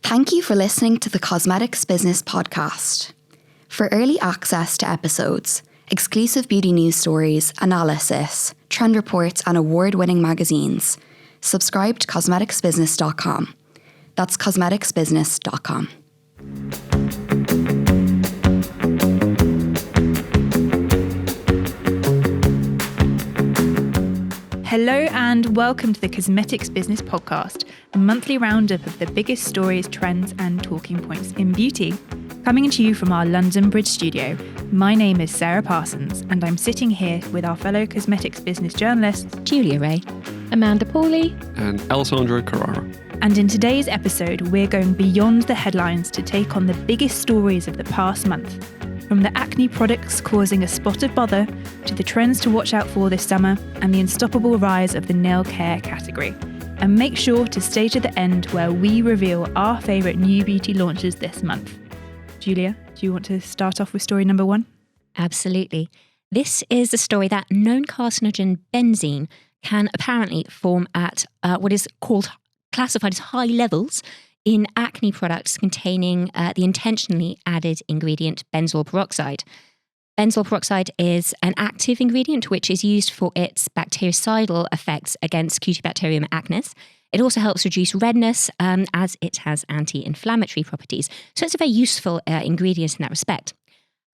Thank you for listening to the Cosmetics Business Podcast. For early access to episodes, exclusive beauty news stories, analysis, trend reports, and award-winning magazines, subscribe to cosmeticsbusiness.com. That's cosmeticsbusiness.com. Hello and welcome to the Cosmetics Business Podcast, a monthly roundup of the biggest stories, trends and talking points in beauty. Coming to you from our London Bridge studio, my name is Sarah Parsons and I'm sitting here with our fellow cosmetics business journalists, Julia Wray, Amanda Pauley and Alessandro Carrara. And in today's episode, we're going beyond the headlines to take on the biggest stories of the past month. From the acne products causing a spot of bother, to the trends to watch out for this summer, and the unstoppable rise of the nail care category. And make sure to stay to the end where we reveal our favourite new beauty launches this month. Julia, do you want to start off with story number one? Absolutely. This is the story that known carcinogen benzene can apparently form at what is classified as high levels in acne products containing the intentionally added ingredient benzoyl peroxide. Benzoyl peroxide is an active ingredient which is used for its bactericidal effects against Cutibacterium acnes. It also helps reduce redness as it has anti-inflammatory properties. So it's a very useful ingredient in that respect.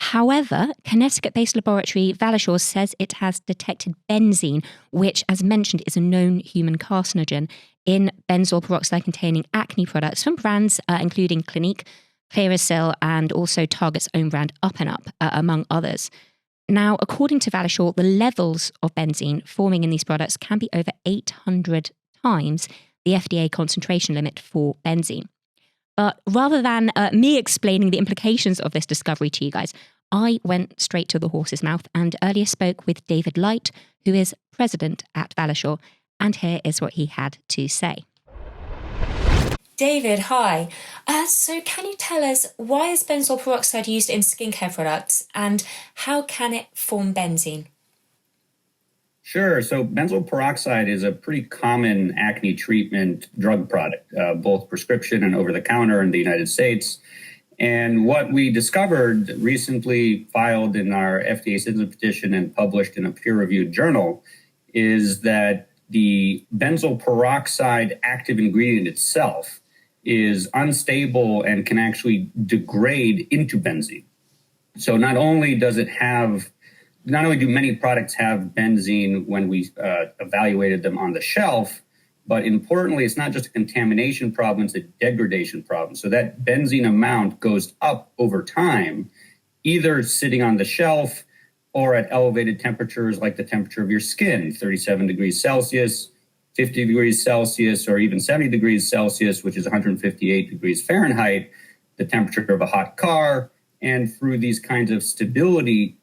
However, Connecticut-based laboratory Valashore says it has detected benzene, which, as mentioned, is a known human carcinogen, in benzoyl peroxide-containing acne products from brands including Clinique, Clearasil, and also Target's own brand Up and Up, among others. Now, according to Valashore, the levels of benzene forming in these products can be over 800 times the FDA concentration limit for benzene. But rather than me explaining the implications of this discovery to you guys, I went straight to the horse's mouth and earlier spoke with David Light, who is president at Valashore, and here is what he had to say. David, hi. So can you tell us, why is benzoyl peroxide used in skincare products and how can it form benzene? Sure. So benzoyl peroxide is a pretty common acne treatment drug product, both prescription and over-the-counter in the United States. And what we discovered, recently filed in our FDA citizen petition and published in a peer-reviewed journal, is that the benzoyl peroxide active ingredient itself is unstable and can actually degrade into benzene. So not only do many products have benzene when we evaluated them on the shelf, but importantly, it's not just a contamination problem, it's a degradation problem. So that benzene amount goes up over time, either sitting on the shelf or at elevated temperatures like the temperature of your skin, 37 degrees Celsius, 50 degrees Celsius, or even 70 degrees Celsius, which is 158 degrees Fahrenheit, the temperature of a hot car, and through these kinds of stability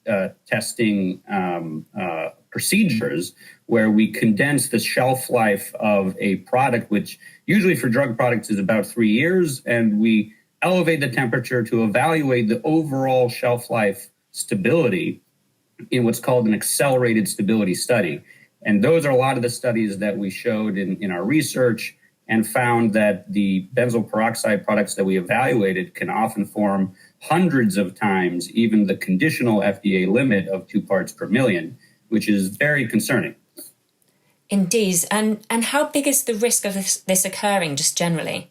testing procedures where we condense the shelf life of a product, which usually for drug products is about 3 years, and we elevate the temperature to evaluate the overall shelf life stability in what's called an accelerated stability study. And those are a lot of the studies that we showed in our research and found that the benzoyl peroxide products that we evaluated can often form hundreds of times even the conditional FDA limit of 2 parts per million, which is very concerning. Indeed. And how big is the risk of this occurring just generally?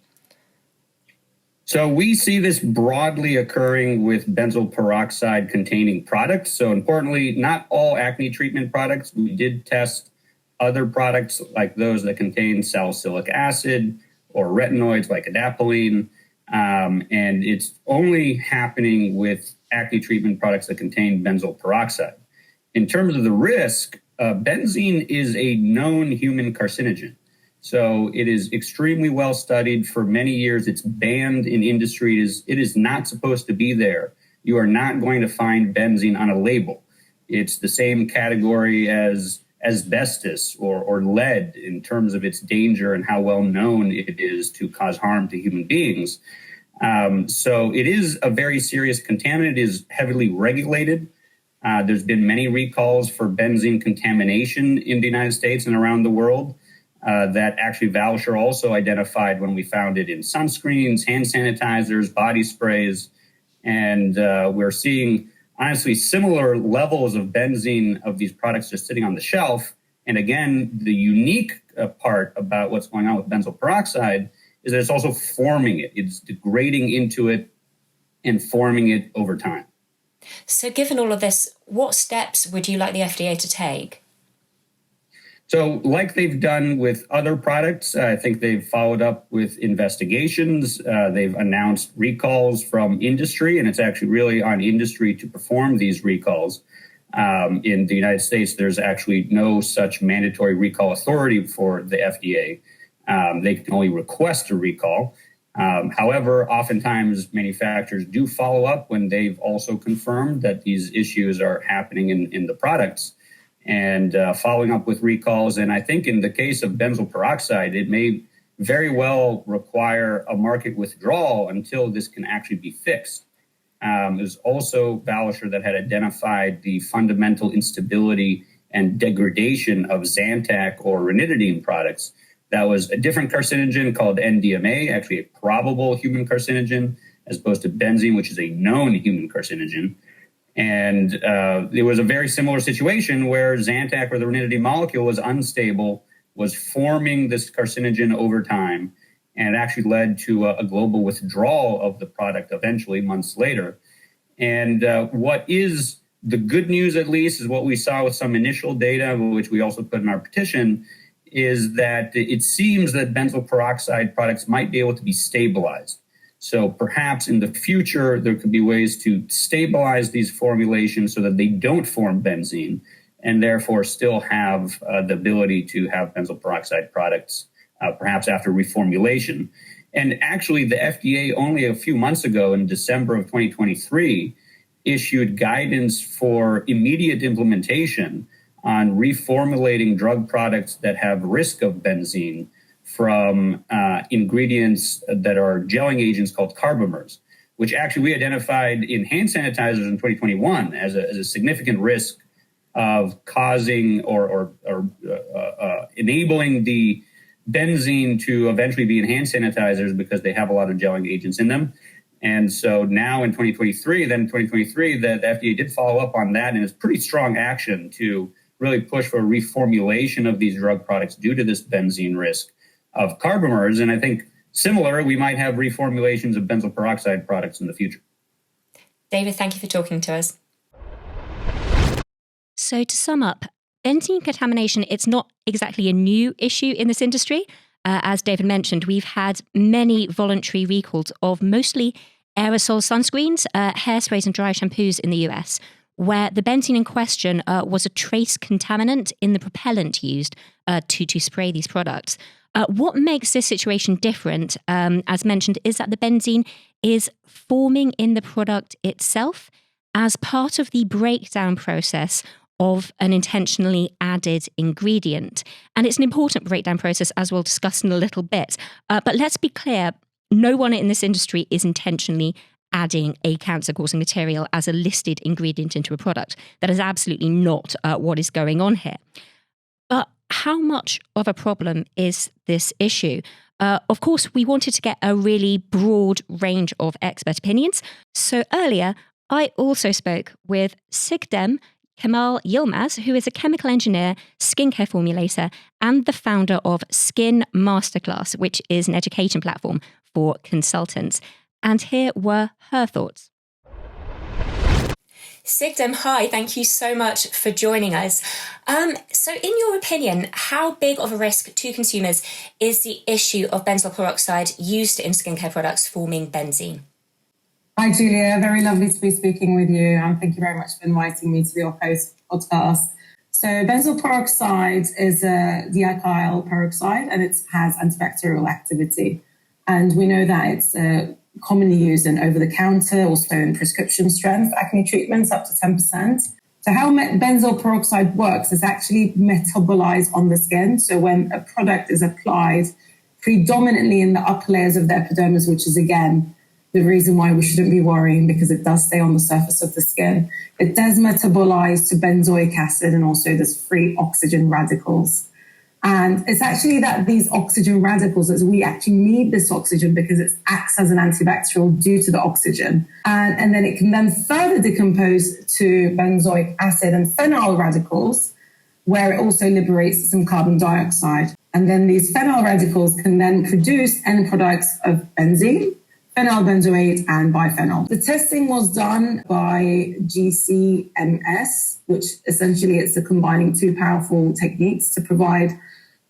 So we see this broadly occurring with benzoyl peroxide containing products. So importantly, not all acne treatment products. We did test other products like those that contain salicylic acid or retinoids like adapalene. And it's only happening with acne treatment products that contain benzoyl peroxide. In terms of the risk, benzene is a known human carcinogen. So it is extremely well studied for many years. It's banned in industry. It is not supposed to be there. You are not going to find benzene on a label. It's the same category as asbestos or lead in terms of its danger and how well known it is to cause harm to human beings. So it is a very serious contaminant. It is heavily regulated. There's been many recalls for benzene contamination in the United States and around the world. that actually Valisure also identified when we found it in sunscreens, hand sanitizers, body sprays. And we're seeing, honestly, similar levels of benzene of these products just sitting on the shelf. And again, the unique part about what's going on with benzoyl peroxide is that it's also forming it. It's degrading into it and forming it over time. So given all of this, what steps would you like the FDA to take? So like they've done with other products, I think they've followed up with investigations. They've announced recalls from industry, and it's actually really on industry to perform these recalls. In the United States, there's actually no such mandatory recall authority for the FDA. They can only request a recall. However, oftentimes manufacturers do follow up when they've also confirmed that these issues are happening in the products, and following up with recalls. And I think in the case of benzoyl peroxide, it may very well require a market withdrawal until this can actually be fixed. There's also Valisure that had identified the fundamental instability and degradation of Zantac or ranitidine products. That was a different carcinogen called NDMA, actually a probable human carcinogen, as opposed to benzene, which is a known human carcinogen. And it was a very similar situation where Zantac, or the ranitidine molecule, was unstable, was forming this carcinogen over time, and it actually led to a global withdrawal of the product eventually months later. And what is the good news, at least, is what we saw with some initial data, which we also put in our petition, is that it seems that benzoyl peroxide products might be able to be stabilized. So perhaps in the future, there could be ways to stabilize these formulations so that they don't form benzene, and therefore still have the ability to have benzoyl peroxide products, perhaps after reformulation. And actually, the FDA only a few months ago, in December of 2023, issued guidance for immediate implementation on reformulating drug products that have risk of benzene from ingredients that are gelling agents called carbamers, which actually we identified in hand sanitizers in 2021 as a significant risk of causing or enabling the benzene to eventually be in hand sanitizers because they have a lot of gelling agents in them. And so now in 2023, the FDA did follow up on that, and it's pretty strong action to really push for reformulation of these drug products due to this benzene risk of carbamers. And I think similar, we might have reformulations of benzoyl peroxide products in the future. David, thank you for talking to us. So to sum up, benzene contamination, it's not exactly a new issue in this industry. As David mentioned, we've had many voluntary recalls of mostly aerosol sunscreens, hairsprays and dry shampoos in the US, where the benzene in question was a trace contaminant in the propellant used to spray these products. What makes this situation different, as mentioned, is that the benzene is forming in the product itself as part of the breakdown process of an intentionally added ingredient. And it's an important breakdown process, as we'll discuss in a little bit. But let's be clear, no one in this industry is intentionally adding a cancer-causing material as a listed ingredient into a product. That is absolutely not what is going on here. But how much of a problem is this issue? Of course, we wanted to get a really broad range of expert opinions. So earlier, I also spoke with Sigdem Kemal Yilmaz, who is a chemical engineer, skincare formulator, and the founder of Skin Masterclass, which is an education platform for consultants. And here were her thoughts. Sigdem, hi, thank you so much for joining us. So in your opinion, how big of a risk to consumers is the issue of benzoyl peroxide used in skincare products forming benzene? Hi, Julia. Very lovely to be speaking with you. And thank you very much for inviting me to your podcast. So benzoyl peroxide is a dialkyl peroxide, and it has antibacterial activity. And we know that it's commonly used in over-the-counter, also in prescription strength acne treatments, up to 10%. So how benzoyl peroxide works is actually metabolized on the skin. So when a product is applied predominantly in the upper layers of the epidermis, which is, again, the reason why we shouldn't be worrying, because it does stay on the surface of the skin, it does metabolize to benzoic acid, and also there's free oxygen radicals. And it's actually that these oxygen radicals, as we actually need this oxygen because it acts as an antibacterial due to the oxygen. And then it can then further decompose to benzoic acid and phenyl radicals, where it also liberates some carbon dioxide. And then these phenyl radicals can then produce end products of benzene, phenyl benzoate, and biphenyl. The testing was done by GCMS, which essentially it's a combining two powerful techniques to provide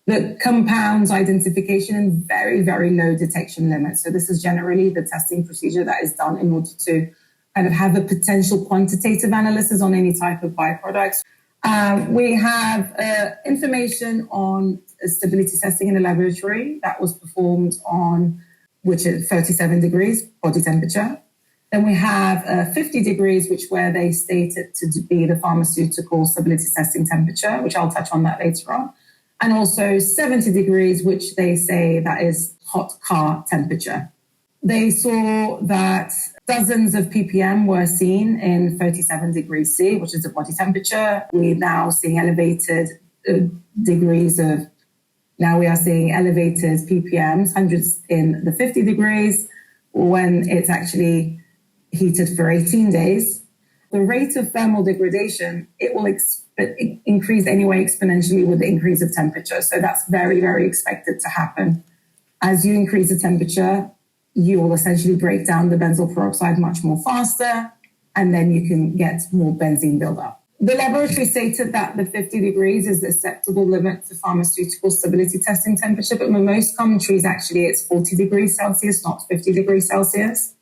the compounds identification and very, very low detection limits. So this is generally the testing procedure that is done in order to kind of have a potential quantitative analysis on any type of byproducts. We have information on stability testing in the laboratory that was performed on, which is 37 degrees body temperature. Then we have 50 degrees, where they stated to be the pharmaceutical stability testing temperature, which I'll touch on that later on. And also 70 degrees, which they say that is hot car temperature. They saw that dozens of ppm were seen in 37 degrees C, which is the body temperature. We're now seeing elevated now we are seeing elevated ppms, hundreds in the 50 degrees, when it's actually heated for 18 days. The rate of thermal degradation, it will increase anyway exponentially with the increase of temperature. So that's very, very expected to happen. As you increase the temperature, you will essentially break down the benzoyl peroxide much more faster, and then you can get more benzene buildup. The laboratory stated that the 50 degrees is the acceptable limit to pharmaceutical stability testing temperature, but in most countries, actually, it's 40 degrees Celsius, not 50 degrees Celsius.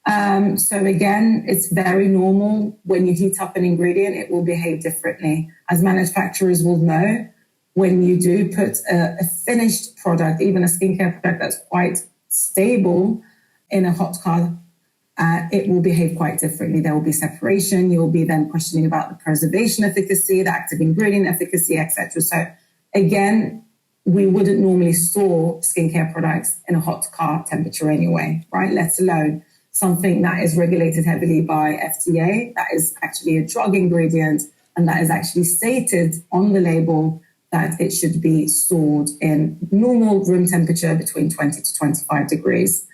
So again, it's very normal when you heat up an ingredient, it will behave differently. As manufacturers will know, when you do put a finished product, even a skincare product that's quite stable in a hot car, it will behave quite differently. There will be separation. You'll be then questioning about the preservation efficacy, the active ingredient efficacy, etc. So again, we wouldn't normally store skincare products in a hot car temperature anyway, right? Let alone something that is regulated heavily by FDA, that is actually a drug ingredient, and that is actually stated on the label that it should be stored in normal room temperature between 20 to 25 degrees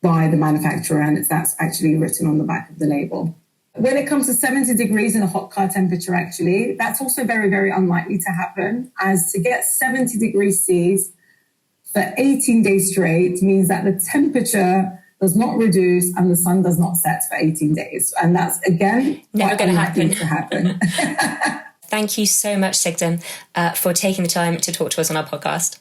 by the manufacturer, and that's actually written on the back of the label. When it comes to 70 degrees in a hot car temperature, actually, that's also very, very unlikely to happen, as to get 70 degrees C for 18 days straight means that the temperature does not reduce and the sun does not set for 18 days. And that's, again, never going to happen. Thank you so much, Trystan, for taking the time to talk to us on our podcast.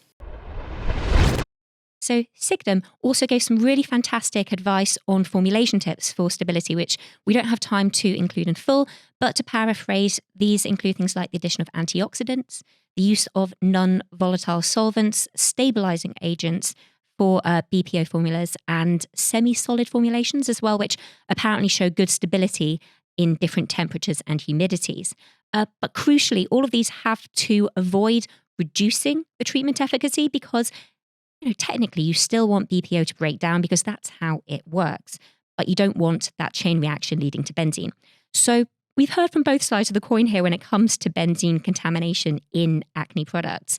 So Trystan also gave some really fantastic advice on formulation tips for stability, which we don't have time to include in full, but to paraphrase, these include things like the addition of antioxidants, the use of non-volatile solvents, stabilizing agents for BPO formulas, and semi-solid formulations as well, which apparently show good stability in different temperatures and humidities. But crucially, all of these have to avoid reducing the treatment efficacy because technically you still want BPO to break down because that's how it works, but you don't want that chain reaction leading to benzene. So we've heard from both sides of the coin here when it comes to benzene contamination in acne products.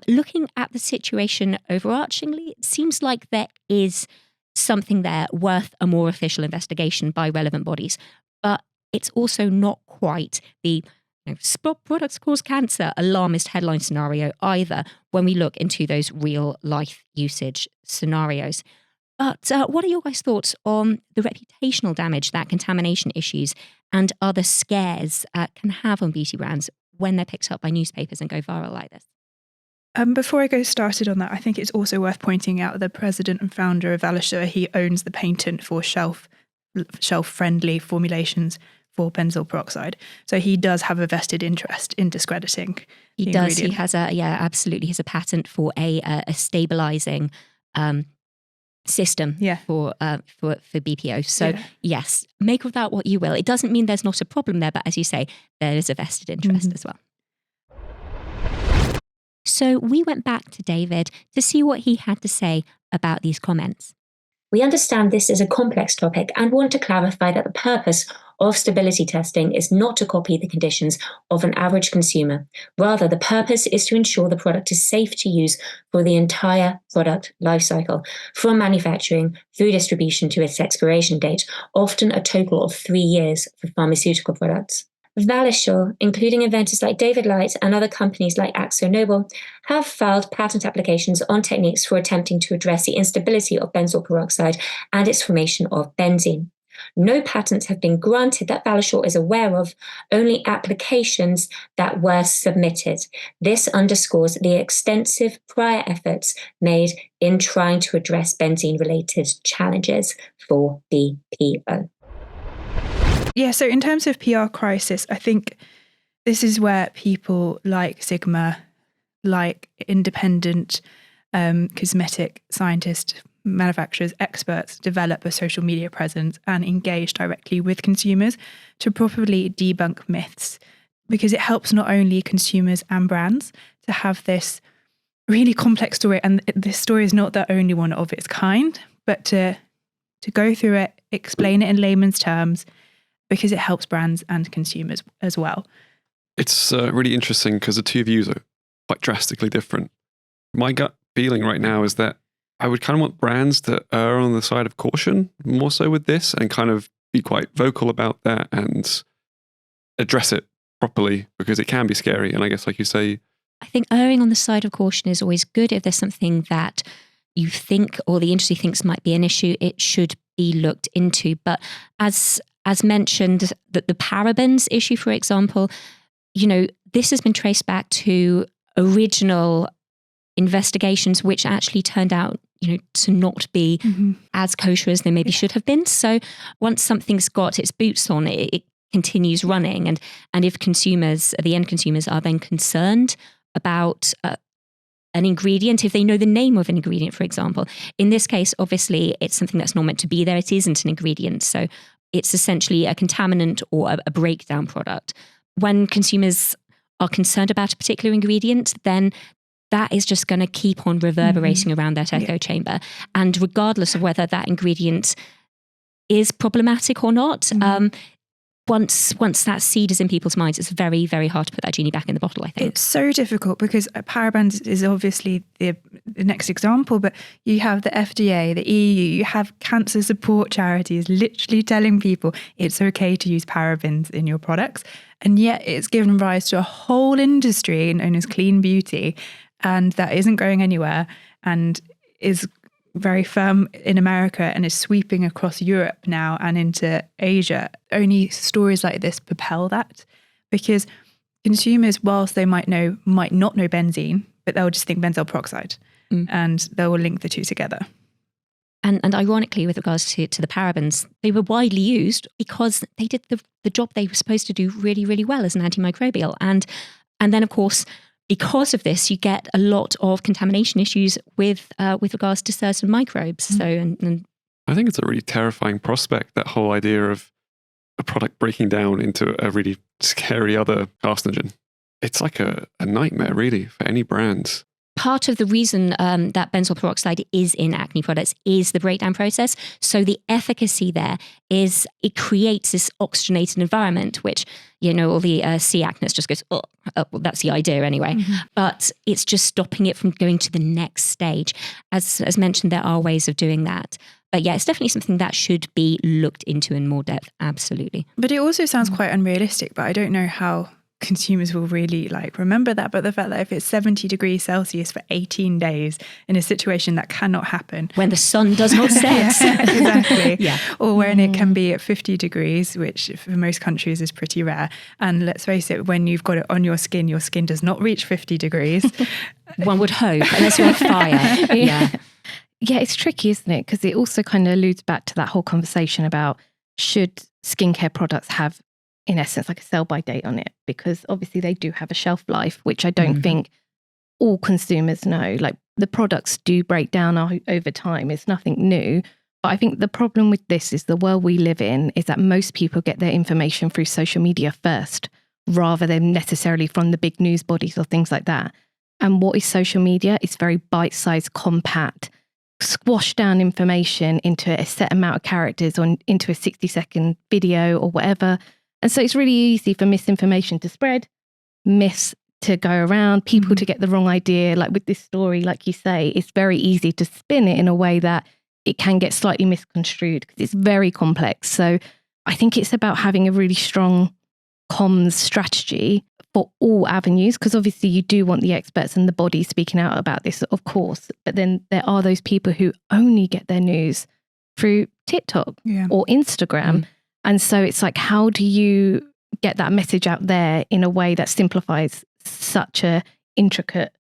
Looking at the situation overarchingly, it seems like there is something there worth a more official investigation by relevant bodies, but it's also not quite the products cause cancer alarmist headline scenario either when we look into those real life usage scenarios. But what are your guys' thoughts on the reputational damage that contamination issues and other scares can have on beauty brands when they're picked up by newspapers and go viral like this? Before I go started on that, I think it's also worth pointing out the president and founder of Alldis, he owns the patent for shelf-friendly formulations for benzoyl peroxide. So he does have a vested interest in discrediting He does. He has absolutely. He has a patent for a stabilizing system for BPO. So yes, make of that what you will. It doesn't mean there's not a problem there, but as you say, there is a vested interest as well. So we went back to David to see what he had to say about these comments. We understand this is a complex topic and want to clarify that the purpose of stability testing is not to copy the conditions of an average consumer. Rather, the purpose is to ensure the product is safe to use for the entire product lifecycle, from manufacturing through distribution to its expiration date, often a total of 3 years for pharmaceutical products. Valisure, including inventors like David Light and other companies like AkzoNobel, have filed patent applications on techniques for attempting to address the instability of benzoyl peroxide and its formation of benzene. No patents have been granted that Valisure is aware of, only applications that were submitted. This underscores the extensive prior efforts made in trying to address benzene-related challenges for BPO. Yeah, so in terms of PR crisis, I think this is where people like Sigma, like independent cosmetic scientists, manufacturers, experts develop a social media presence and engage directly with consumers to properly debunk myths, because it helps not only consumers and brands to have this really complex story, and this story is not the only one of its kind, but to go through it, explain it in layman's terms, because it helps brands and consumers as well. It's really interesting because the two views are quite drastically different. My gut feeling right now is that I would kind of want brands to err on the side of caution more so with this, and kind of be quite vocal about that and address it properly, because it can be scary. And I guess, like you say, I think erring on the side of caution is always good. If there's something that you think or the industry thinks might be an issue, it should be looked into. But as mentioned, that the parabens issue, for example, this has been traced back to original investigations, which actually turned out, to not be as kosher as they maybe should have been. So once something's got its boots on, it continues running. And if the end consumers are then concerned about an ingredient, if they know the name of an ingredient, for example, in this case, obviously, it's something that's not meant to be there. It isn't an ingredient. So it's essentially a contaminant or a breakdown product. When consumers are concerned about a particular ingredient, then that is just going to keep on reverberating around that echo chamber. And regardless of whether that ingredient is problematic or not, once that seed is in people's minds, it's very, very hard to put that genie back in the bottle, I think. It's so difficult because parabens is obviously the next example, but you have the FDA, the EU, you have cancer support charities literally telling people it's okay to use parabens in your products. And yet it's given rise to a whole industry known as clean beauty, and that isn't going anywhere and is very firm in America and is sweeping across Europe now and into Asia. Only stories like this propel that, because consumers, whilst they might not know benzene, but they'll just think benzoyl peroxide and they will link the two together. And ironically, with regards to the parabens, they were widely used because they did the job they were supposed to do really, really well as an antimicrobial. And then, of course, because of this, you get a lot of contamination issues with regards to certain microbes. So, and I think it's a really terrifying prospect, that whole idea of a product breaking down into a really scary other carcinogen. It's like a nightmare, really, for any brand. Part of the reason that benzoyl peroxide is in acne products is the breakdown process. So the efficacy there is it creates this oxygenated environment, which, all the C acnists just goes, well, that's the idea anyway. But it's just stopping it from going to the next stage. As mentioned, there are ways of doing that. But yeah, it's definitely something that should be looked into in more depth. Absolutely. But it also sounds quite unrealistic, but I don't know how consumers will really remember that. But the fact that if it's 70 degrees Celsius for 18 days in a situation that cannot happen, when the sun does not set, exactly, or when it can be at 50 degrees, which for most countries is pretty rare. And let's face it, when you've got it on your skin does not reach 50 degrees. One would hope, unless you're on fire. Yeah, it's tricky, isn't it? Because it also kind of alludes back to that whole conversation about should skincare products have, in essence, like a sell-by date on it, because obviously they do have a shelf life, which I don't think all consumers know. Like, the products do break down over time. It's nothing new. But I think the problem with this is the world we live in is that most people get their information through social media first, rather than necessarily from the big news bodies or things like that. And what is social media? It's very bite-sized, compact squash down information into a set amount of characters or into a 60-second video or whatever. And so it's really easy for misinformation to spread, myths to go around, people to get the wrong idea. Like with this story, like you say, it's very easy to spin it in a way that it can get slightly misconstrued because it's very complex. So I think it's about having a really strong comms strategy for all avenues, because obviously you do want the experts and the body speaking out about this, of course. But then there are those people who only get their news through TikTok or Instagram. And so it's like, how do you get that message out there in a way that simplifies such a intricate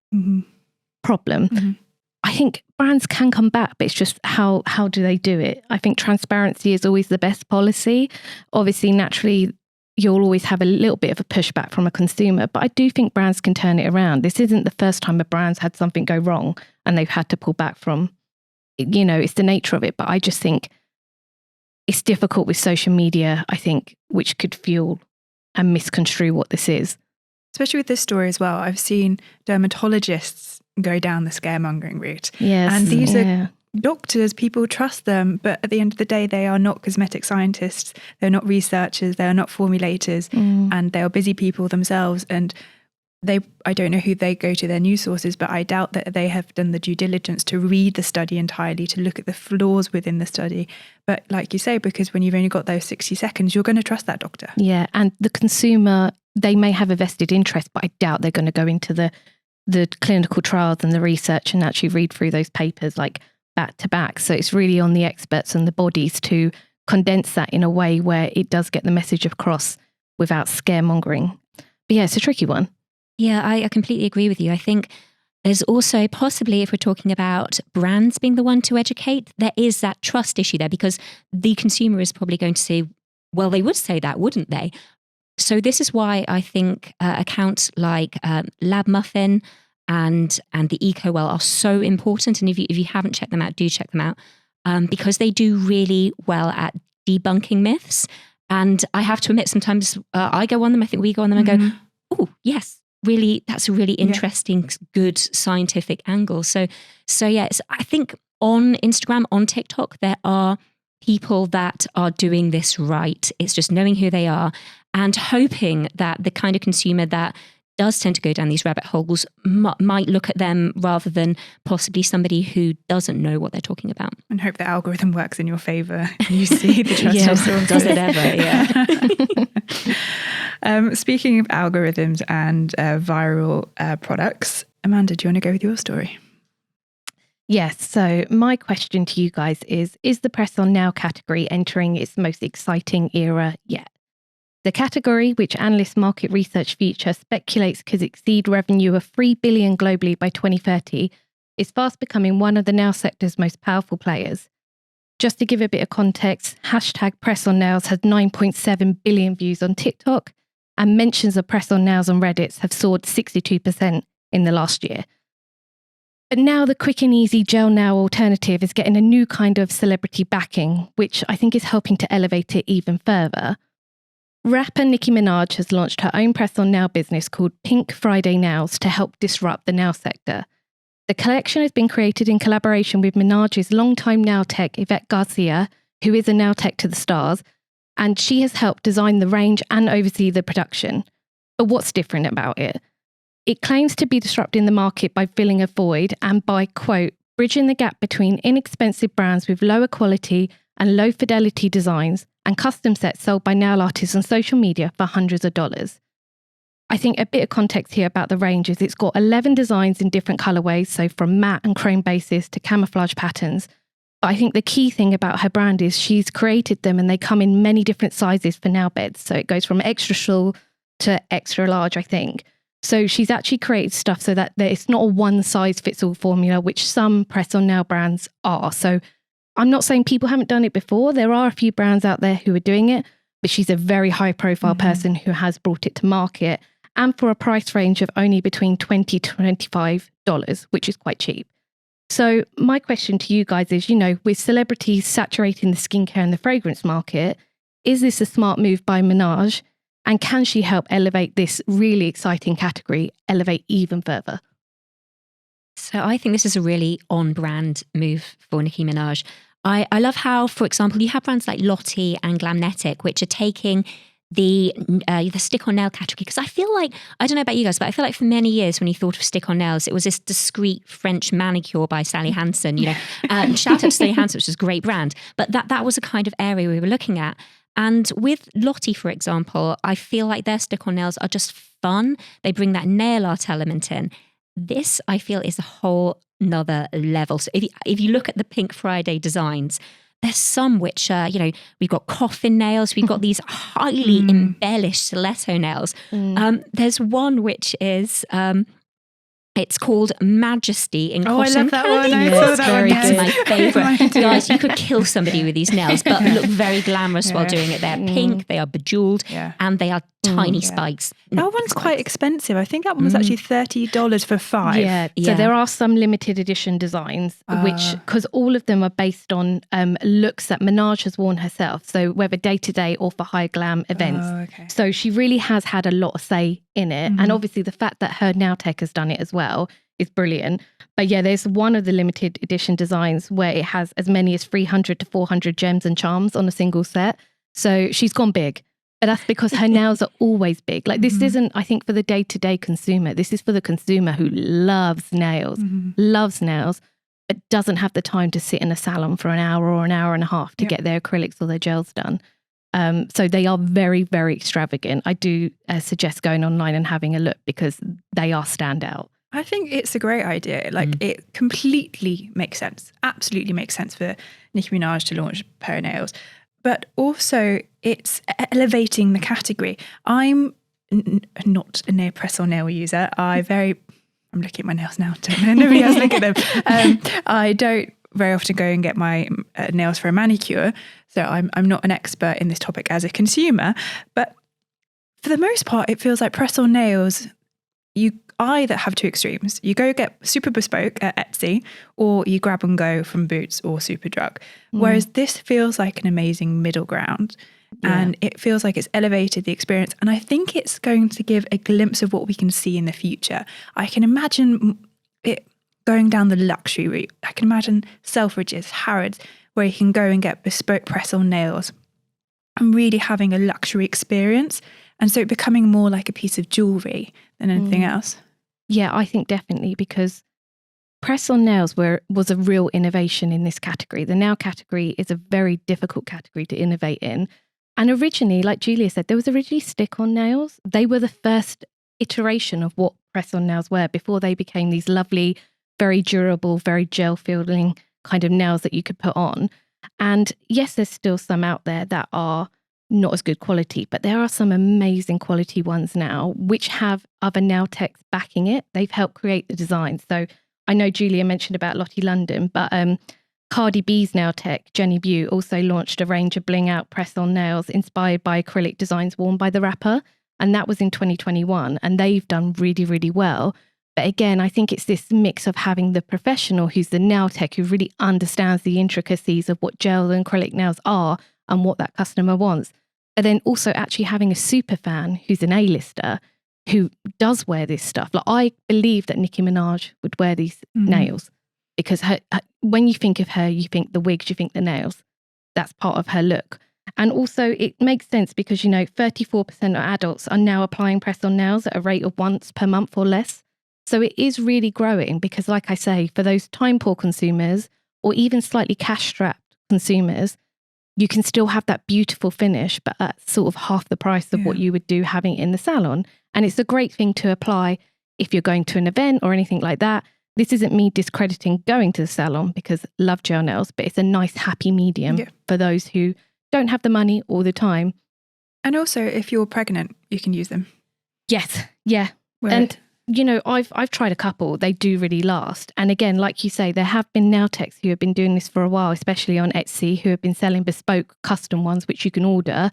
problem? I think brands can come back, but it's just how do they do it? I think transparency is always the best policy. Obviously, naturally, you'll always have a little bit of a pushback from a consumer, but I do think brands can turn it around. This isn't the first time a brand's had something go wrong and they've had to pull back from, it's the nature of it. But I just think it's difficult with social media, I think, which could fuel and misconstrue what this is. Especially with this story as well, I've seen dermatologists go down the scaremongering route. Yes. And these are doctors, people trust them, but at the end of the day, they are not cosmetic scientists, they're not researchers, they are not formulators, and they are busy people themselves. And I don't know who they go to their news sources, but I doubt that they have done the due diligence to read the study entirely, to look at the flaws within the study. But like you say, because when you've only got those 60 seconds, you're going to trust that doctor. Yeah, and the consumer, they may have a vested interest, but I doubt they're going to go into the clinical trials and the research and actually read through those papers like back to back. So it's really on the experts and the bodies to condense that in a way where it does get the message across without scaremongering. But yeah, it's a tricky one. Yeah, I completely agree with you. I think there's also possibly, if we're talking about brands being the one to educate, there is that trust issue there, because the consumer is probably going to say, well, they would say that, wouldn't they? So this is why I think accounts like Lab Muffin and the EcoWell are so important. And if you haven't checked them out, do check them out, because they do really well at debunking myths. And I have to admit, sometimes I go on them, I think we go on them and go, oh, yes, really, that's a really interesting, good scientific angle. So yes, I think on Instagram, on TikTok, there are people that are doing this right. It's just knowing who they are and hoping that the kind of consumer that does tend to go down these rabbit holes might look at them rather than possibly somebody who doesn't know what they're talking about. And hope the algorithm works in your favour. You see the trust does it ever? Yeah. Speaking of algorithms and viral products, Amanda, do you want to go with your story? Yes. So my question to you guys is the press on now category entering its most exciting era yet? The category, which analyst market research Future speculates could exceed revenue of $3 billion globally by 2030, is fast becoming one of the now sector's most powerful players. Just to give a bit of context, hashtag press on nails has 9.7 billion views on TikTok, and mentions of press on nails on Reddit have soared 62% in the last year. But now the quick and easy gel nail alternative is getting a new kind of celebrity backing, which I think is helping to elevate it even further. Rapper Nicki Minaj has launched her own press-on nail business called Pink Friday Nails to help disrupt the nail sector. The collection has been created in collaboration with Minaj's longtime nail tech Yvette Garcia, who is a nail tech to the stars, and she has helped design the range and oversee the production. But what's different about it? It claims to be disrupting the market by filling a void and by, quote, bridging the gap between inexpensive brands with lower quality and low fidelity designs and custom sets sold by nail artists on social media for hundreds of dollars. I think a bit of context here about the range is it's got 11 designs in different colorways, so from matte and chrome bases to camouflage patterns. But I think the key thing about her brand is she's created them and they come in many different sizes for nail beds. So it goes from extra small to extra large, I think. So she's actually created stuff so that it's not a one size fits all formula, which some press on nail brands are. So I'm not saying people haven't done it before. There are a few brands out there who are doing it, but she's a very high profile person who has brought it to market, and for a price range of only between $20 to $25, which is quite cheap. So my question to you guys is, with celebrities saturating the skincare and the fragrance market, is this a smart move by Minaj? And can she help elevate this really exciting category, elevate even further? So I think this is a really on-brand move for Nicki Minaj. I love how, for example, you have brands like Lottie and Glamnetic, which are taking the stick-on nail category. Because I feel like, I don't know about you guys, but I feel like for many years when you thought of stick-on nails, it was this discreet French manicure by Sally Hansen. Shout out to Sally Hansen, which is a great brand. But that was a kind of area we were looking at. And with Lottie, for example, I feel like their stick-on nails are just fun. They bring that nail art element in. This, I feel, is a whole nother level. So if you look at the Pink Friday designs, there's some which we've got coffin nails, we've got these highly embellished stiletto nails. There's one which is it's called Majesty in cotton. I love that candy. one. I saw that one. That's my favourite. Guys, you could kill somebody with these nails, but look very glamorous while doing it. They're pink, they are bejewelled, and they are tiny spikes. That one's quite expensive. I think that one was actually $30 for 5. Yeah. So there are some limited edition designs, which, because all of them are based on looks that Minaj has worn herself. So whether day to day or for high glam events. Okay. So she really has had a lot of say in it. And obviously the fact that her nail tech has done it as well is brilliant. But yeah, there's one of the limited edition designs where it has as many as 300 to 400 gems and charms on a single set. So she's gone big. But that's because her nails are always big. Like this isn't, I think, for the day-to-day consumer. This is for the consumer who loves nails, but doesn't have the time to sit in a salon for an hour or an hour and a half to get their acrylics or their gels done. So they are very, very extravagant. I do suggest going online and having a look because they are standout. I think it's a great idea. Like it completely makes sense. Absolutely makes sense for Nicki Minaj to launch her nails. But also it's elevating the category. I'm not a nail press or nail user. I'm looking at my nails now. Nobody else look at them. I don't very often go and get my nails for a manicure. So I'm not an expert in this topic as a consumer. But for the most part, it feels like press on nails, you either have two extremes. You go get super bespoke at Etsy, or you grab and go from Boots or Superdrug. Whereas this feels like an amazing middle ground. And it feels like it's elevated the experience. And I think it's going to give a glimpse of what we can see in the future. I can imagine it going down the luxury route. I can imagine Selfridges, Harrods, where you can go and get bespoke press-on nails and really having a luxury experience. And so it becoming more like a piece of jewellery than anything else. Yeah, I think definitely, because press-on nails was a real innovation in this category. The nail category is a very difficult category to innovate in. And originally, like Julia said, there was originally stick-on nails. They were the first iteration of what press-on nails were before they became these lovely, very durable, very gel-feeling kind of nails that you could put on. And yes, there's still some out there that are not as good quality, but there are some amazing quality ones now which have other nail techs backing it. They've helped create the design. So I know Julia mentioned about Lottie London, but Cardi B's nail tech, Jenny Bew, also launched a range of bling out press-on nails inspired by acrylic designs worn by the rapper. And that was in 2021. And they've done really, really well. But again, I think it's this mix of having the professional who's the nail tech who really understands the intricacies of what gel and acrylic nails are and what that customer wants. And then also actually having a super fan who's an A-lister who does wear this stuff. Like I believe that Nicki Minaj would wear these nails because when you think of her, you think the wigs, you think the nails. That's part of her look. And also it makes sense because, 34% of adults are now applying press-on nails at a rate of once per month or less. So it is really growing because, like I say, for those time-poor consumers or even slightly cash-strapped consumers, you can still have that beautiful finish, but at sort of half the price of what you would do having it in the salon. And it's a great thing to apply if you're going to an event or anything like that. This isn't me discrediting going to the salon because love gel nails, but it's a nice happy medium for those who don't have the money all the time. And also, if you're pregnant, you can use them. Yes, yeah. And I've tried a couple. They do really last. And again, like you say, there have been nail techs who have been doing this for a while, especially on Etsy, who have been selling bespoke custom ones, which you can order,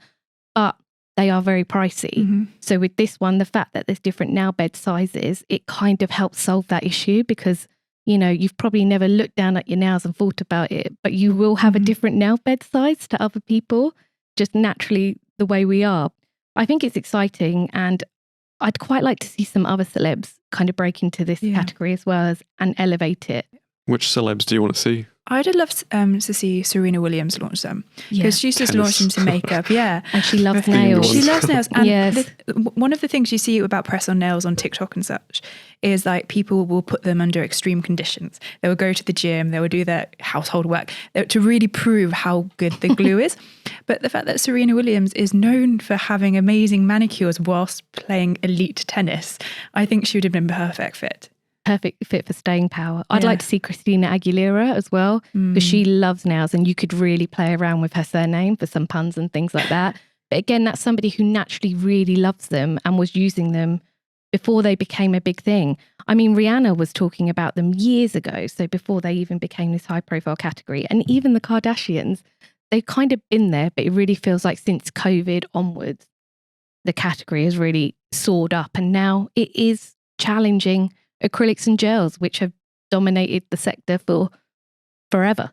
but they are very pricey. So with this one, the fact that there's different nail bed sizes, it kind of helps solve that issue because, you've probably never looked down at your nails and thought about it, but you will have a different nail bed size to other people, just naturally the way we are. I think it's exciting and I'd quite like to see some other celebs kind of break into this category as well and elevate it. Which celebs do you want to see? I'd have loved to see Serena Williams launch them because she's just launched them to makeup. Yeah, and she loves nails. She loves nails. And one of the things you see about press on nails on TikTok and such is like people will put them under extreme conditions. They will go to the gym, they will do their household work to really prove how good the glue is. But the fact that Serena Williams is known for having amazing manicures whilst playing elite tennis, I think she would have been a perfect fit. Perfect fit for staying power. I'd like to see Christina Aguilera as well, because she loves nails and you could really play around with her surname for some puns and things like that. But again, that's somebody who naturally really loves them and was using them before they became a big thing. I mean, Rihanna was talking about them years ago, so before they even became this high profile category. And even the Kardashians, they've kind of been there, but it really feels like since COVID onwards, the category has really soared up and now it is challenging acrylics and gels, which have dominated the sector for forever.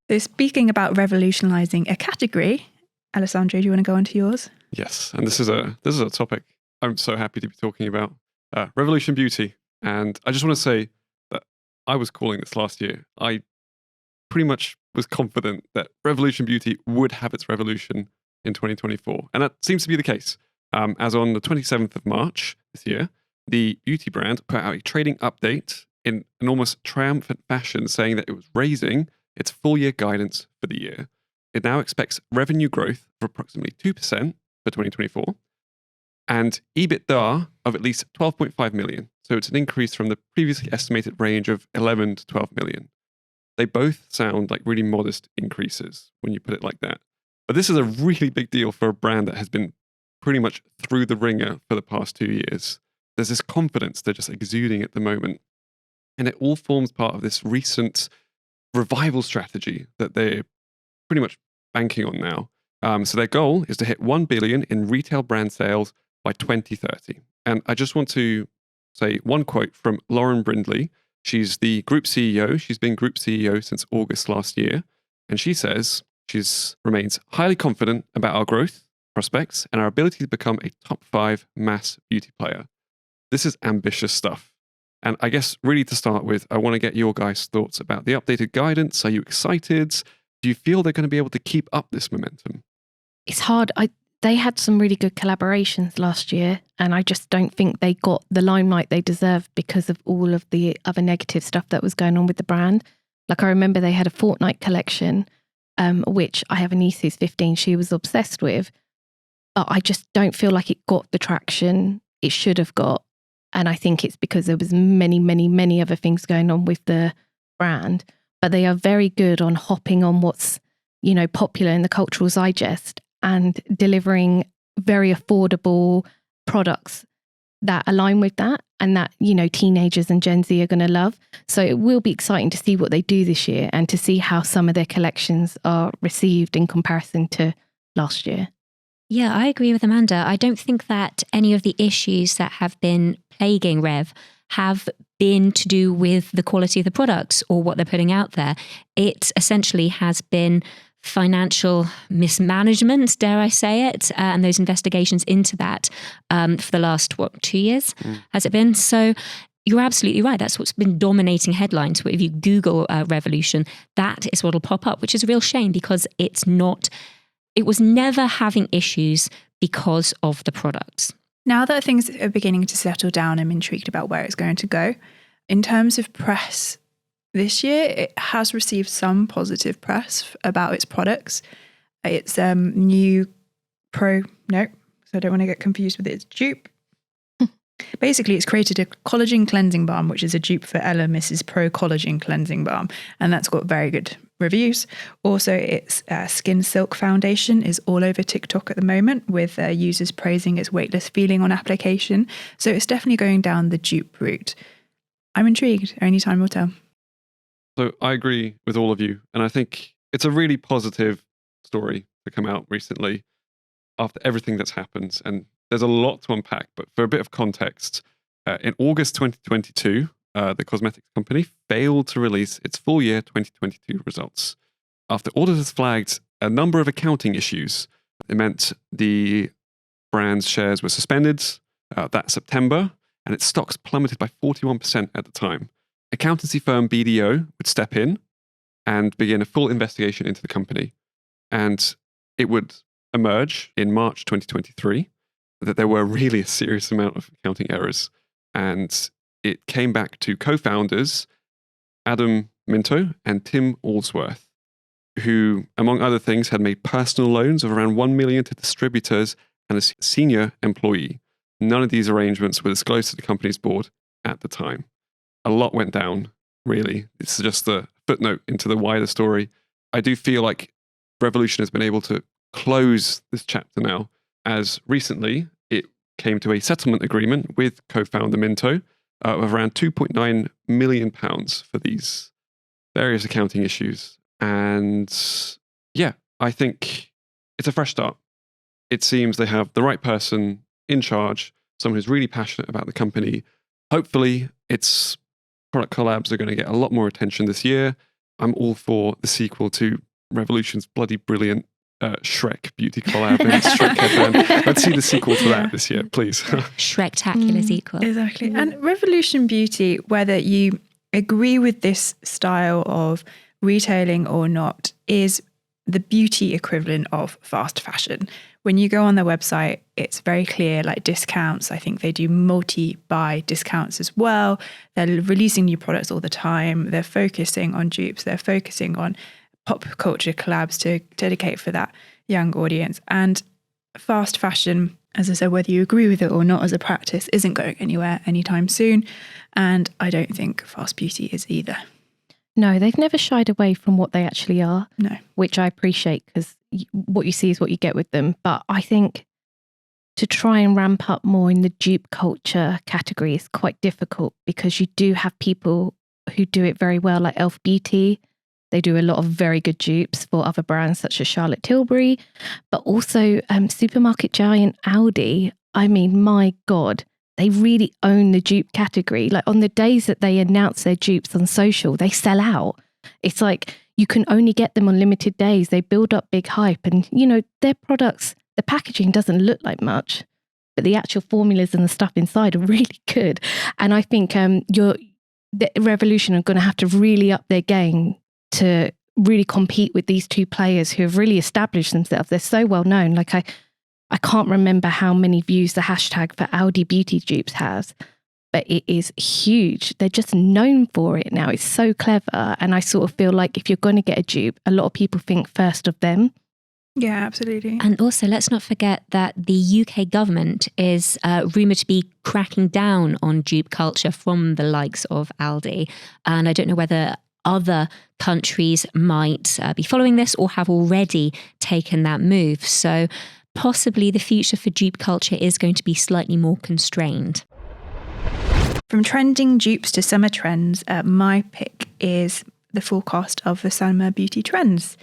So speaking about revolutionising a category, Alessandro, do you want to go on to yours? Yes, and this is a topic I'm so happy to be talking about. Revolution Beauty. And I just want to say that I was calling this last year. I pretty much was confident that Revolution Beauty would have its revolution in 2024. And that seems to be the case. As on the 27th of March this year, the beauty brand put out a trading update in an almost triumphant fashion saying that it was raising its full year guidance for the year. It now expects revenue growth of approximately 2% for 2024 and EBITDA of at least 12.5 million. So it's an increase from the previously estimated range of 11 to 12 million. They both sound like really modest increases when you put it like that. But this is a really big deal for a brand that has been pretty much through the ringer for the past 2 years. There's this confidence they're just exuding at the moment. And it all forms part of this recent revival strategy that they're pretty much banking on now. So their goal is to hit 1 billion in retail brand sales by 2030. And I just want to say one quote from Lauren Brindley. She's the group CEO. She's been group CEO since August last year. And she says she remains highly confident about our growth prospects and our ability to become a top 5 mass beauty player. This is ambitious stuff. And I guess really to start with, I want to get your guys' thoughts about the updated guidance. Are you excited? Do you feel they're going to be able to keep up this momentum? It's hard. They had some really good collaborations last year, and I just don't think they got the limelight they deserved because of all of the other negative stuff that was going on with the brand. Like I remember they had a Fortnite collection, which I have a niece who's 15, she was obsessed with, but I just don't feel like it got the traction it should have got. And I think it's because there was many, many, many other things going on with the brand. But they are very good on hopping on what's, popular in the cultural zeitgeist and delivering very affordable products that align with that and that, teenagers and Gen Z are going to love. So it will be exciting to see what they do this year and to see how some of their collections are received in comparison to last year. Yeah, I agree with Amanda. I don't think that any of the issues that have been plaguing Rev have been to do with the quality of the products or what they're putting out there. It essentially has been financial mismanagement, dare I say it, and those investigations into that for the last, 2 years has it been? So you're absolutely right. That's what's been dominating headlines. If you Google Revolution, that is what'll pop up, which is a real shame because it was never having issues because of the products. Now that things are beginning to settle down, I'm intrigued about where it's going to go. In terms of press, this year it has received some positive press about its products. Its new so I don't want to get confused with its dupe. Basically, it's created a collagen cleansing balm, which is a dupe for Ella Mrs. Pro Collagen Cleansing Balm, and that's got very good reviews. Also, its Skin Silk Foundation is all over TikTok at the moment, with users praising its weightless feeling on application. So it's definitely going down the dupe route. I'm intrigued. Only time will tell. So I agree with all of you, and I think it's a really positive story to come out recently after everything that's happened. And there's a lot to unpack, but for a bit of context, in August 2022, the cosmetics company failed to release its full year 2022 results. After auditors flagged a number of accounting issues, it meant the brand's shares were suspended, that September, and its stocks plummeted by 41% at the time. Accountancy firm BDO would step in and begin a full investigation into the company. And it would emerge in March 2023 that there were really a serious amount of accounting errors. And it came back to co-founders Adam Minto and Tim Allsworth, who, among other things, had made personal loans of around $1 million to distributors and a senior employee. None of these arrangements were disclosed to the company's board at the time. A lot went down, really. It's just the footnote into the wider story. I do feel like Revolution has been able to close this chapter now, as recently it came to a settlement agreement with co-founder Minto of around £2.9 million for these various accounting issues. And yeah, I think it's a fresh start. It seems they have the right person in charge, someone who's really passionate about the company. Hopefully, its product collabs are going to get a lot more attention this year. I'm all for the sequel to Revolution's bloody brilliant Shrek beauty collab and Shrek headband. Let's see the sequel to that this year, please. Shrek-tacular sequel. Exactly. And Revolution Beauty, whether you agree with this style of retailing or not, is the beauty equivalent of fast fashion. When you go on their website, it's very clear, like discounts. I think they do multi-buy discounts as well. They're releasing new products all the time. They're focusing on dupes. They're focusing on pop culture collabs to dedicate for that young audience. And fast fashion, as I said, whether you agree with it or not as a practice, isn't going anywhere anytime soon. And I don't think fast beauty is either. No, they've never shied away from what they actually are. No. Which I appreciate, because what you see is what you get with them. But I think to try and ramp up more in the dupe culture category is quite difficult, because you do have people who do it very well, like Elf Beauty. They do a lot of very good dupes for other brands such as Charlotte Tilbury, but also supermarket giant Aldi. I mean, my God, they really own the dupe category. Like on the days that they announce their dupes on social, they sell out. It's like you can only get them on limited days. They build up big hype, and you know, their products, the packaging doesn't look like much, but the actual formulas and the stuff inside are really good. And I think the Revolution are going to have to really up their game to really compete with these two players who have really established themselves. They're so well known. Like I can't remember how many views the hashtag for Aldi Beauty dupes has, but it is huge. They're just known for it now. It's so clever. And I sort of feel like if you're going to get a dupe, a lot of people think first of them. Yeah, absolutely. And also, let's not forget that the UK government is rumoured to be cracking down on dupe culture from the likes of Aldi. And I don't know whether other countries might be following this or have already taken that move. So possibly the future for dupe culture is going to be slightly more constrained. From trending dupes to summer trends, my pick is the forecast of the summer beauty trends.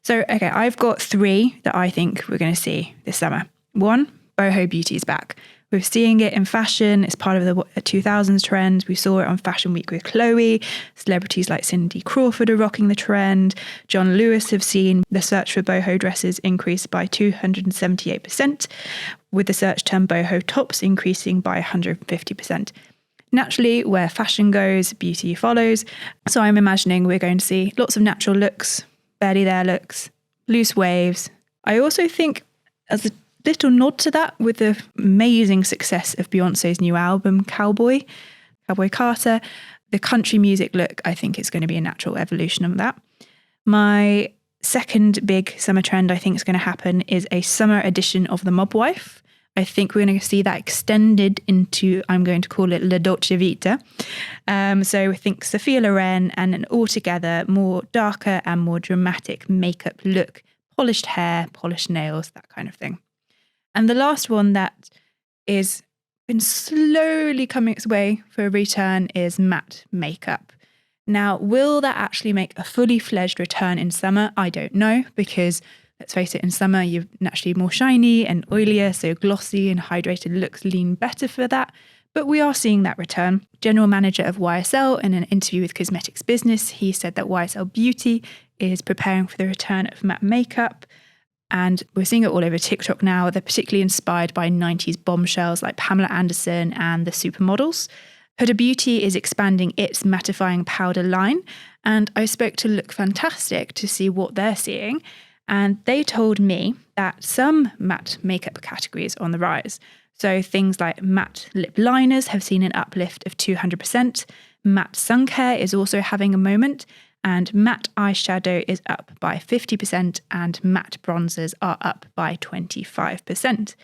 So, okay, I've got 3 that I think we're going to see this summer. 1, boho beauty is back. We're seeing it in fashion. It's part of the 2000s trend. We saw it on Fashion Week with Chloe. Celebrities like Cindy Crawford are rocking the trend. John Lewis have seen the search for boho dresses increase by 278%, with the search term boho tops increasing by 150%. Naturally, where fashion goes, beauty follows. So I'm imagining we're going to see lots of natural looks, barely there looks, loose waves. I also think, as a little nod to that, with the amazing success of Beyonce's new album, Cowboy Carter, the country music look, I think it's going to be a natural evolution of that. My second big summer trend I think is going to happen is a summer edition of the Mob Wife. I think we're going to see that extended into, I'm going to call it La Dolce Vita. So I think Sophia Loren and an altogether more darker and more dramatic makeup look, polished hair, polished nails, that kind of thing. And the last one that is been slowly coming its way for a return is matte makeup. Now, will that actually make a fully fledged return in summer? I don't know, because let's face it, in summer you're naturally more shiny and oilier, so glossy and hydrated looks lean better for that. But we are seeing that return. General manager of YSL, in an interview with Cosmetics Business, he said that YSL Beauty is preparing for the return of matte makeup. And we're seeing it all over TikTok now. They're particularly inspired by 90s bombshells like Pamela Anderson and the Supermodels. Huda Beauty is expanding its mattifying powder line. And I spoke to Look Fantastic to see what they're seeing. And they told me that some matte makeup categories are on the rise. So things like matte lip liners have seen an uplift of 200%. Matte sun care is also having a moment. And matte eyeshadow is up by 50% and matte bronzers are up by 25%.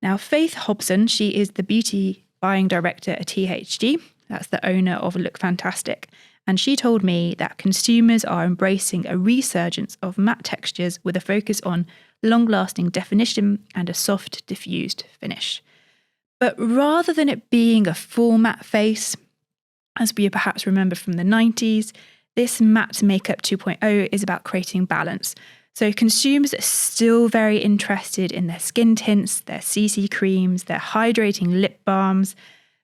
Now, Faith Hobson, she is the beauty buying director at THG. That's the owner of Look Fantastic. And she told me that consumers are embracing a resurgence of matte textures with a focus on long-lasting definition and a soft, diffused finish. But rather than it being a full matte face, as we perhaps remember from the 90s, this matte makeup 2.0 is about creating balance. So consumers are still very interested in their skin tints, their CC creams, their hydrating lip balms.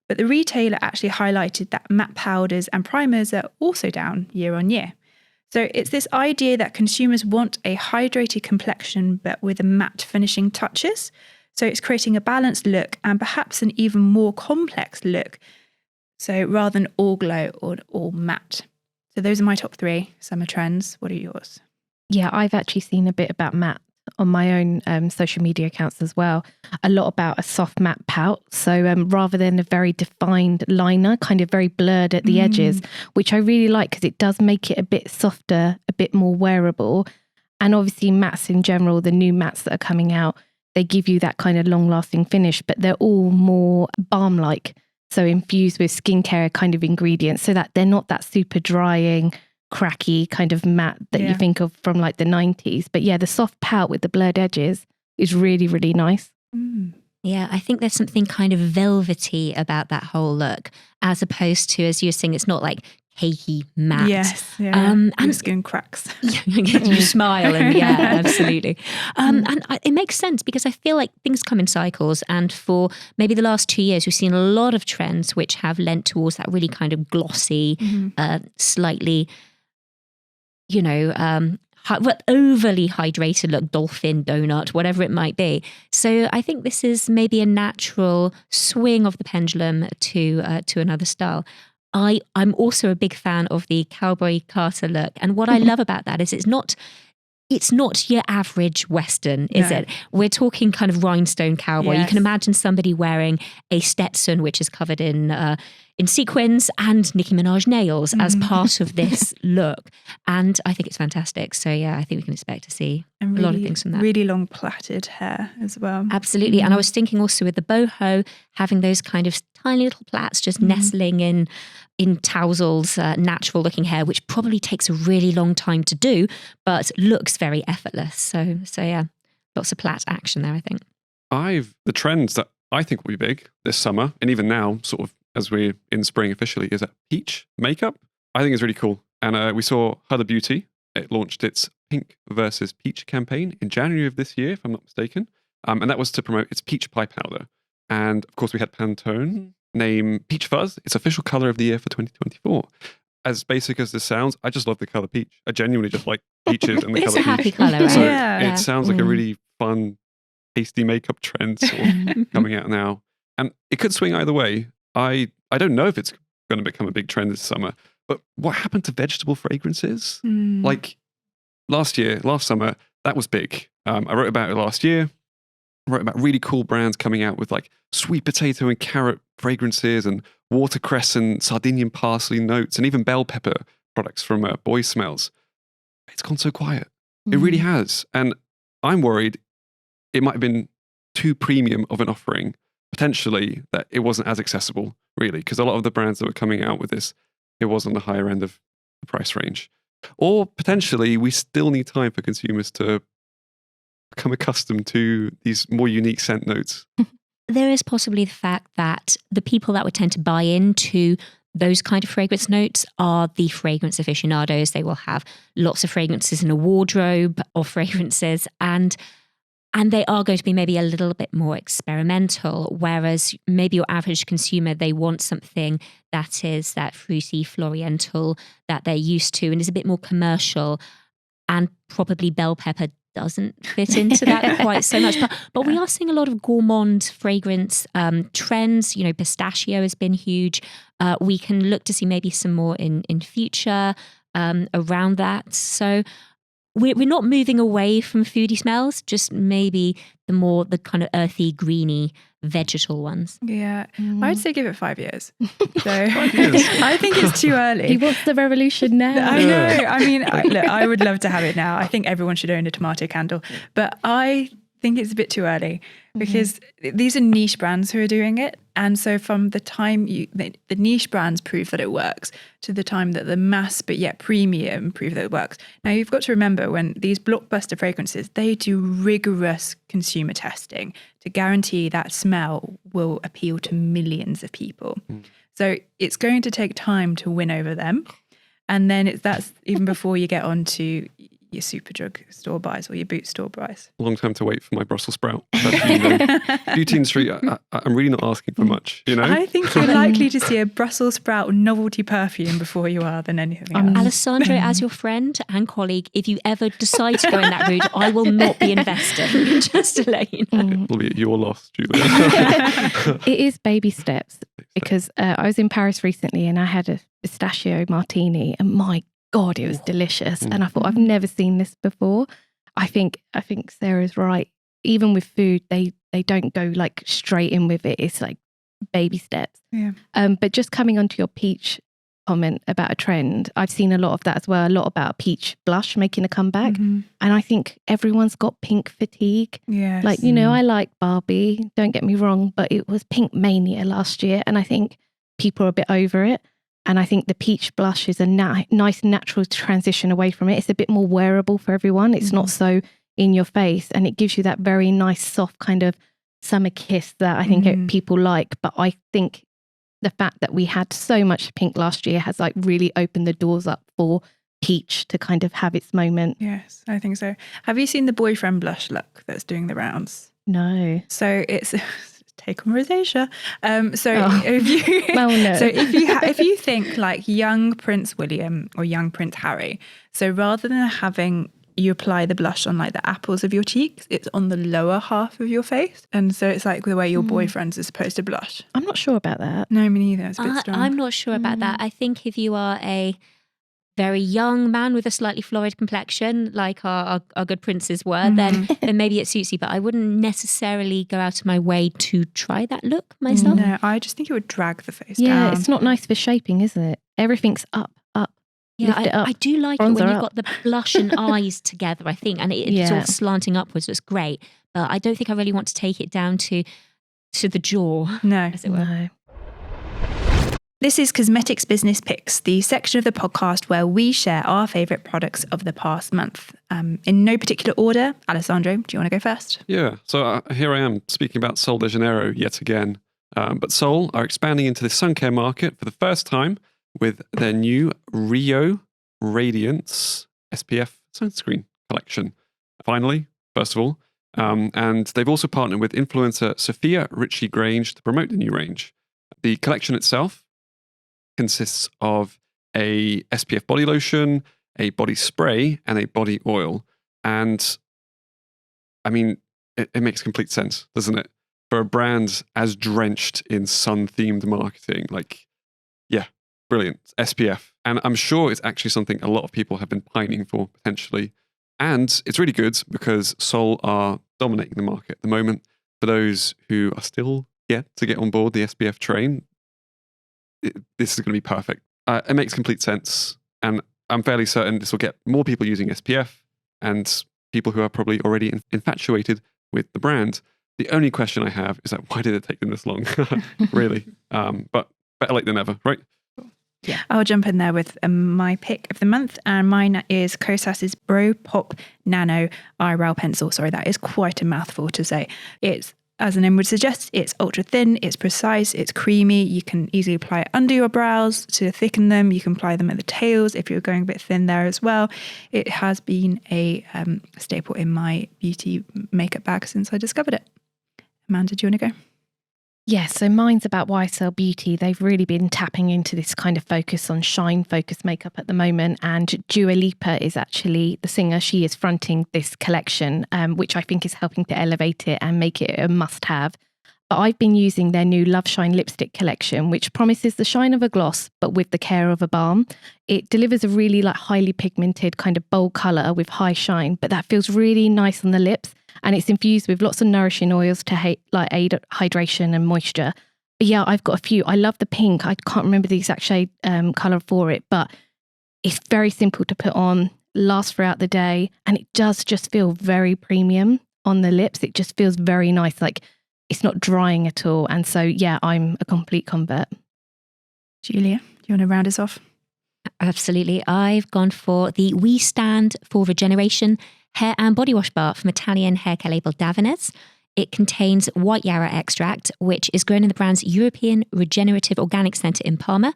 But the retailer actually highlighted that matte powders and primers are also down year on year. So it's this idea that consumers want a hydrated complexion but with a matte finishing touches. So it's creating a balanced look and perhaps an even more complex look. So rather than all glow or all matte. So those are my top 3 summer trends. What are yours? Yeah, I've actually seen a bit about matte on my own social media accounts as well. A lot about a soft matte pout. So rather than a very defined liner, kind of very blurred at the edges, which I really like because it does make it a bit softer, a bit more wearable. And obviously mattes in general, the new mattes that are coming out, they give you that kind of long-lasting finish, but they're all more balm-like. So infused with skincare kind of ingredients so that they're not that super drying, cracky kind of matte that you think of from like the 90s. But yeah, the soft pout with the blurred edges is really, really nice. Yeah, I think there's something kind of velvety about that whole look, as opposed to, as you were saying, it's not like cakey matte. Yes, and skin cracks. You smile and absolutely. And it makes sense because I feel like things come in cycles, and for maybe the last 2 years we've seen a lot of trends which have lent towards that really kind of glossy, slightly, overly hydrated look, dolphin, donut, whatever it might be. So I think this is maybe a natural swing of the pendulum to another style. I'm also a big fan of the Cowboy Carter look. And what I love about that is it's not your average Western, is it? We're talking kind of rhinestone cowboy. Yes. You can imagine somebody wearing a Stetson, which is covered in sequins, and Nicki Minaj nails as part of this look. And I think it's fantastic. So yeah, I think we can expect to see a lot of things from that. Really long plaited hair as well. Absolutely. And I was thinking also with the boho, having those kind of tiny little plaits just nestling in Towsel's natural looking hair, which probably takes a really long time to do, but looks very effortless. So yeah, lots of plait action there, I think. The trends that I think will be big this summer, and even now, sort of as we're in spring officially, is that peach makeup. I think it's really cool. And we saw Huda Beauty. It launched its Pink versus Peach campaign in January of this year, if I'm not mistaken. And that was to promote its peach pie powder. And of course, we had Pantone name Peach Fuzz its official colour of the year for 2024. As basic as this sounds, I just love the colour peach. I genuinely just like peaches and the colour peach. It's a happy colour, right? So it sounds like a really fun, tasty makeup trend sort of coming out now. And it could swing either way. I don't know if it's going to become a big trend this summer, but what happened to vegetable fragrances? Like last summer, that was big. I wrote about it last year. I wrote about really cool brands coming out with like sweet potato and carrot fragrances and watercress and Sardinian parsley notes and even bell pepper products from Boy Smells. It's gone so quiet. It really has. And I'm worried it might have been too premium of an offering, potentially, that it wasn't as accessible, really, because a lot of the brands that were coming out with this, it was on the higher end of the price range. Or potentially, we still need time for consumers to become accustomed to these more unique scent notes. There is possibly the fact that the people that would tend to buy into those kind of fragrance notes are the fragrance aficionados. They will have lots of fragrances in a wardrobe of fragrances, and they are going to be maybe a little bit more experimental, whereas maybe your average consumer, they want something that is that fruity, floriental that they're used to and is a bit more commercial. And probably bell pepper doesn't fit into that quite so much. But we are seeing a lot of gourmand fragrance trends. You know, pistachio has been huge. We can look to see maybe some more in future around that. So we're not moving away from foodie smells, just maybe the kind of earthy, greeny, vegetal ones. Yeah, I'd say give it 5 years. So I think it's too early. He wants the revolution now. I know. I mean, look, I would love to have it now. I think everyone should own a tomato candle, but I think it's a bit too early because these are niche brands who are doing it. And so from the time the niche brands prove that it works to the time that the mass but yet premium prove that it works. Now you've got to remember, when these blockbuster fragrances, they do rigorous consumer testing to guarantee that smell will appeal to millions of people. So it's going to take time to win over them. And then that's even before you get onto your Superdrug store buys or your Boots store buys. Long time to wait for my Brussels sprout. Beauty industry, I'm really not asking for much, you know? I think you're likely to see a Brussels sprout novelty perfume before you are than anything else. Alessandro, as your friend and colleague, if you ever decide to go in that route, I will not be investing, just to let you know. It'll be at your loss, Julia. It is baby steps, because I was in Paris recently and I had a pistachio martini, and my God, it was delicious. And I thought, I've never seen this before. I think Sarah's right. Even with food, they don't go like straight in with it. It's like baby steps. Yeah. But just coming onto your peach comment about a trend, I've seen a lot of that as well. A lot about peach blush making a comeback. And I think everyone's got pink fatigue. Yes. Like, you know, I like Barbie, don't get me wrong, but it was pink mania last year. And I think people are a bit over it. And I think the peach blush is a nice natural transition away from it. It's a bit more wearable for everyone. It's not so in your face, and it gives you that very nice, soft kind of summer kiss that I think people like. But I think the fact that we had so much pink last year has like really opened the doors up for peach to kind of have its moment. Yes, I think so. Have you seen the boyfriend blush look that's doing the rounds? No. So it's take on rosacea. If you think like young Prince William or young Prince Harry, so rather than having you apply the blush on like the apples of your cheeks, it's on the lower half of your face, and so it's like the way your boyfriends are supposed to blush. I'm not sure about that. No, me neither. It's a bit strong. I'm not sure about that. I think if you are a very young man with a slightly florid complexion, like our good princes were, then maybe it suits you. But I wouldn't necessarily go out of my way to try that look myself. No, I just think it would drag the face down. Yeah, it's not nice for shaping, is it? Everything's up. Yeah, Lift it up. I do like Bronzer it when you've up. got the blush and eyes together, I think, and it's sort of slanting upwards. It's great. But I don't think I really want to take it down to the jaw, as it were. No. This is Cosmetics Business Picks, the section of the podcast where we share our favourite products of the past month. In no particular order. Alessandro, do you want to go first? Yeah, so here I am speaking about Sol de Janeiro yet again. But Sol are expanding into the sun care market for the first time with their new Rio Radiance SPF sunscreen collection. Finally, first of all. And they've also partnered with influencer Sophia Richie Grange to promote the new range. The collection itself consists of a SPF body lotion, a body spray, and a body oil. And I mean, it makes complete sense, doesn't it? For a brand as drenched in sun-themed marketing, like, yeah, brilliant. SPF. And I'm sure it's actually something a lot of people have been pining for, potentially. And it's really good because Sol are dominating the market at the moment. For those who are still yet to get on board the SPF train, this is going to be perfect. It makes complete sense. And I'm fairly certain this will get more people using SPF and people who are probably already infatuated with the brand. The only question I have is that why did it take them this long? Really? But better late than never, right? Yeah, I'll jump in there with my pick of the month, and mine is Kosas's Bro Pop Nano Eyebrow Pencil. Sorry, that is quite a mouthful to say. It's, as the name would suggest, it's ultra thin, it's precise, it's creamy. You can easily apply it under your brows to thicken them. You can apply them at the tails if you're going a bit thin there as well. It has been a staple in my beauty makeup bag since I discovered it. Amanda, do you want to go? Yeah, so mine's about YSL Beauty. They've really been tapping into this kind of focus on shine-focused makeup at the moment. And Dua Lipa is actually the singer. She is fronting this collection, which I think is helping to elevate it and make it a must-have. But I've been using their new Love Shine lipstick collection, which promises the shine of a gloss, but with the care of a balm. It delivers a really highly pigmented kind of bold colour with high shine, but that feels really nice on the lips. And it's infused with lots of nourishing oils to aid hydration and moisture. But yeah, I've got a few. I love the pink. I can't remember the exact shade colour for it, but it's very simple to put on, lasts throughout the day, and it does just feel very premium on the lips. It just feels very nice. Like, it's not drying at all. And so, yeah, I'm a complete convert. Julia, do you want to round us off? Absolutely. I've gone for the We Stand for Regeneration hair and body wash bar from Italian hair care label Davines. It contains white yarrow extract, which is grown in the brand's European Regenerative Organic Centre in Parma,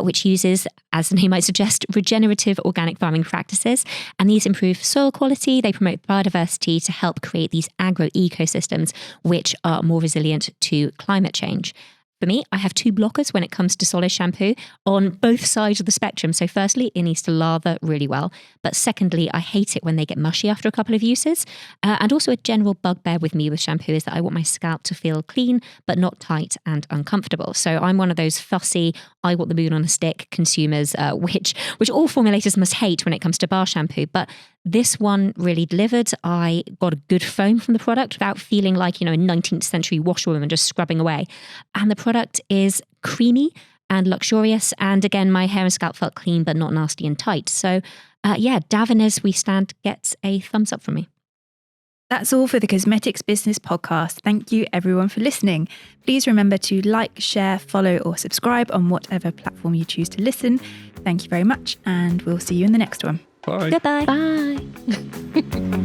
which uses, as the name might suggest, regenerative organic farming practices. And these improve soil quality. They promote biodiversity to help create these agro-ecosystems, which are more resilient to climate change. For me, I have two blockers when it comes to solid shampoo on both sides of the spectrum. So firstly, it needs to lather really well. But secondly, I hate it when they get mushy after a couple of uses. And also a general bugbear with me with shampoo is that I want my scalp to feel clean, but not tight and uncomfortable. So I'm one of those fussy, I want the moon on a stick consumers, which all formulators must hate when it comes to bar shampoo. But this one really delivered. I got a good foam from the product without feeling like, a 19th century washerwoman just scrubbing away. And the product is creamy and luxurious. And again, my hair and scalp felt clean, but not nasty and tight. So Davines We Stand gets a thumbs up from me. That's all for the Cosmetics Business Podcast. Thank you everyone for listening. Please remember to like, share, follow or subscribe on whatever platform you choose to listen. Thank you very much and we'll see you in the next one. Bye. Goodbye. Bye.